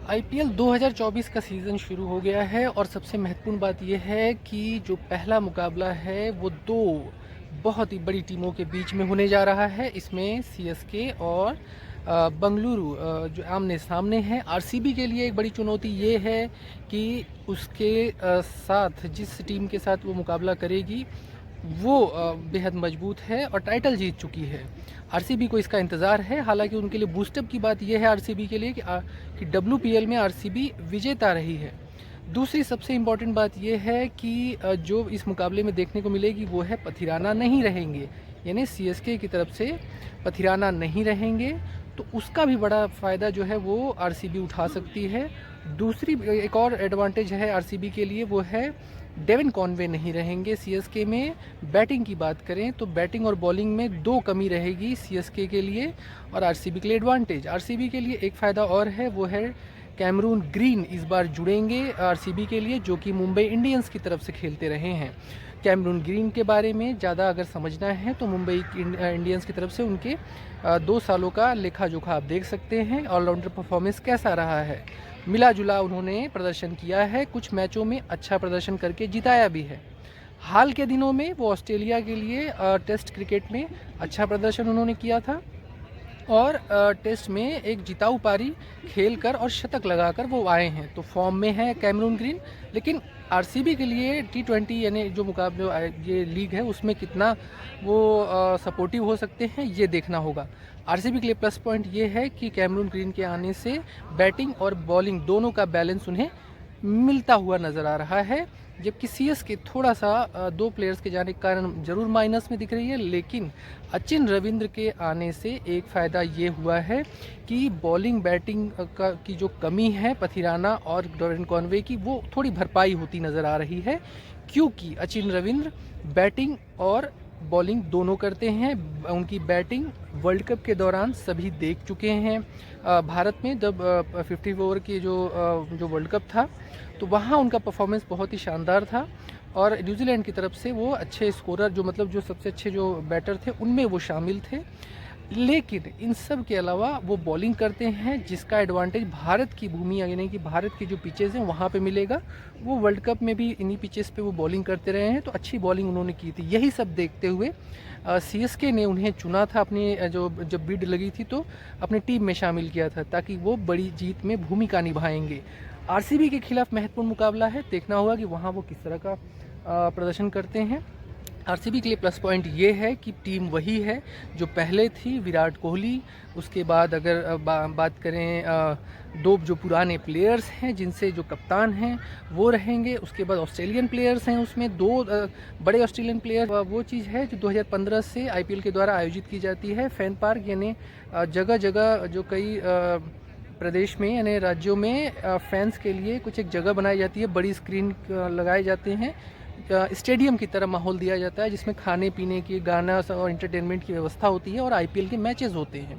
IPL 2024 का season शुरू हो गया है और सबसे महत्वपूर्ण बात यह है कि जो पहला मुकाबला है वो दो बहुत ही बड़ी टीमों के बीच में होने जा रहा है। इसमें सीएसके और बंगलुरु जो आमने सामने हैं। आरसीबी के लिए एक बड़ी चुनौती ये है कि उसके साथ जिस टीम के साथ वो मुकाबला करेगी वो बेहद मजबूत है और टाइटल जीत चुकी है। आरसीबी को इसका इंतज़ार है। हालांकि उनके लिए बूस्टअप की बात यह है आरसीबी के लिए कि डब्ल्यूपीएल में आरसीबी विजेता रही है। दूसरी सबसे इम्पॉर्टेंट बात यह है कि जो इस मुकाबले में देखने को मिलेगी वो है पथिराना नहीं रहेंगे, यानी सीएसके की तरफ से पथिराना नहीं रहेंगे, तो उसका भी बड़ा फ़ायदा जो है वो आरसीबी उठा सकती है। दूसरी एक और एडवांटेज है आरसीबी के लिए, वो है डेविन कॉनवे नहीं रहेंगे सीएसके में। बैटिंग की बात करें तो बैटिंग और बॉलिंग में दो कमी रहेगी सीएसके के लिए और आरसीबी के लिए एडवांटेज। आरसीबी के लिए एक फ़ायदा और है, वो है कैमरून ग्रीन इस बार जुड़ेंगे आरसीबी के लिए, जो कि मुंबई इंडियंस की तरफ से खेलते रहे हैं। कैमरून ग्रीन के बारे में ज़्यादा अगर समझना है तो मुंबई इंडियंस की तरफ से उनके 2 सालों का लेखा जोखा आप देख सकते हैं। ऑलराउंडर परफॉर्मेंस कैसा रहा है, मिला जुला उन्होंने प्रदर्शन किया है, कुछ मैचों में अच्छा प्रदर्शन करके जिताया भी है। हाल के दिनों में वो ऑस्ट्रेलिया के लिए टेस्ट क्रिकेट में अच्छा प्रदर्शन उन्होंने किया था और टेस्ट में एक जिताऊ पारी खेलकर और शतक लगाकर वो आए हैं, तो फॉर्म में है कैमरून ग्रीन। लेकिन आरसीबी के लिए T20 यानी जो मुकाबले ये लीग है उसमें कितना वो सपोर्टिव हो सकते हैं ये देखना होगा। आरसीबी के लिए प्लस पॉइंट ये है कि कैमरून ग्रीन के आने से बैटिंग और बॉलिंग दोनों का बैलेंस उन्हें मिलता हुआ नज़र आ रहा है, जबकि सीएसके थोड़ा सा 2 प्लेयर्स के जाने के कारण ज़रूर माइनस में दिख रही है। लेकिन अचिन रविंद्र के आने से एक फ़ायदा ये हुआ है कि बॉलिंग बैटिंग की जो कमी है पथिराना और डेविन कॉनवे की, वो थोड़ी भरपाई होती नज़र आ रही है, क्योंकि अचिन रविंद्र बैटिंग और बॉलिंग दोनों करते हैं। उनकी बैटिंग वर्ल्ड कप के दौरान सभी देख चुके हैं। भारत में जब 50 ओवर की जो वर्ल्ड कप था तो वहाँ उनका परफॉर्मेंस बहुत ही शानदार था और न्यूजीलैंड की तरफ से वो अच्छे स्कोरर जो सबसे अच्छे जो बैटर थे उनमें वो शामिल थे। लेकिन इन सब के अलावा वो बॉलिंग करते हैं, जिसका एडवांटेज भारत की भूमि यानी कि भारत की जो पिचेज़ हैं वहाँ पे मिलेगा। वो वर्ल्ड कप में भी इन्हीं पिचेस पे वो बॉलिंग करते रहे हैं, तो अच्छी बॉलिंग उन्होंने की थी। यही सब देखते हुए सीएसके ने उन्हें चुना था, अपनी जब बिड लगी थी तो अपनी टीम में शामिल किया था ताकि वो बड़ी जीत में भूमिका निभाएंगे। आरसीबी के खिलाफ महत्वपूर्ण मुकाबला है, देखना होगा कि वहाँ वो किस तरह का प्रदर्शन करते हैं। आरसीबी के लिए प्लस पॉइंट ये है कि टीम वही है जो पहले थी, विराट कोहली। उसके बाद अगर बात करें 2 जो पुराने प्लेयर्स हैं जिनसे जो कप्तान हैं वो रहेंगे। उसके बाद ऑस्ट्रेलियन प्लेयर्स हैं, उसमें 2 बड़े ऑस्ट्रेलियन प्लेयर। वो चीज़ है जो 2015 से आईपीएल के द्वारा आयोजित की जाती है। फैन पार्क यानी जगह जगह जो कई प्रदेश में यानी राज्यों में फैंस के लिए कुछ एक जगह बनाई जाती है, बड़ी स्क्रीन लगाए जाते हैं, स्टेडियम की तरह माहौल दिया जाता है जिसमें खाने पीने की, गाना और इंटरटेनमेंट की व्यवस्था होती है और आईपीएल के मैचेस होते हैं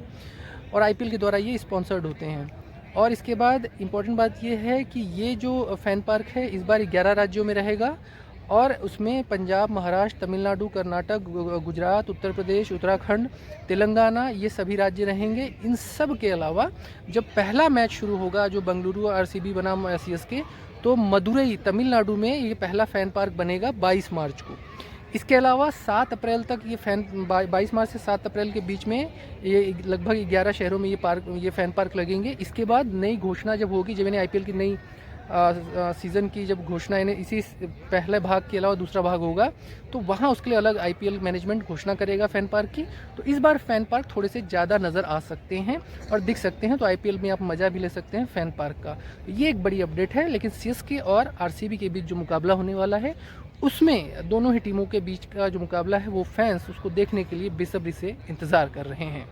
और आईपीएल के द्वारा ये स्पॉन्सर्ड होते हैं। और इसके बाद इम्पॉर्टेंट बात ये है कि ये जो फैन पार्क है इस बार 11 राज्यों में रहेगा और उसमें पंजाब, महाराष्ट्र, तमिलनाडु, कर्नाटक, गुजरात, उत्तर प्रदेश, उत्तराखंड, तेलंगाना, ये सभी राज्य रहेंगे। इन सब के अलावा जब पहला मैच शुरू होगा जो बंगलुरु आरसीबी बनाम सीएसके, तो मदुरई तमिलनाडु में ये पहला फ़ैन पार्क बनेगा 22 मार्च को। इसके अलावा 7 अप्रैल तक ये 22 मार्च से 7 अप्रैल के बीच में ये लगभग 11 शहरों में ये फ़ैन पार्क लगेंगे। इसके बाद नई घोषणा जब होगी, जब यानी आईपीएल की नई सीज़न की जब घोषणा यानी इसी पहले भाग के अलावा दूसरा भाग होगा, तो वहाँ उसके लिए अलग आईपीएल मैनेजमेंट घोषणा करेगा फ़ैन पार्क की। तो इस बार फ़ैन पार्क थोड़े से ज़्यादा नज़र आ सकते हैं और दिख सकते हैं, तो आईपीएल में आप मज़ा भी ले सकते हैं फ़ैन पार्क का। तो ये एक बड़ी अपडेट है। लेकिन सीएसके और आरसीबी के बीच जो मुकाबला होने वाला है उसमें दोनों ही टीमों के बीच का जो मुकाबला है वो फैंस उसको देखने के लिए बेसब्री से इंतज़ार कर रहे हैं।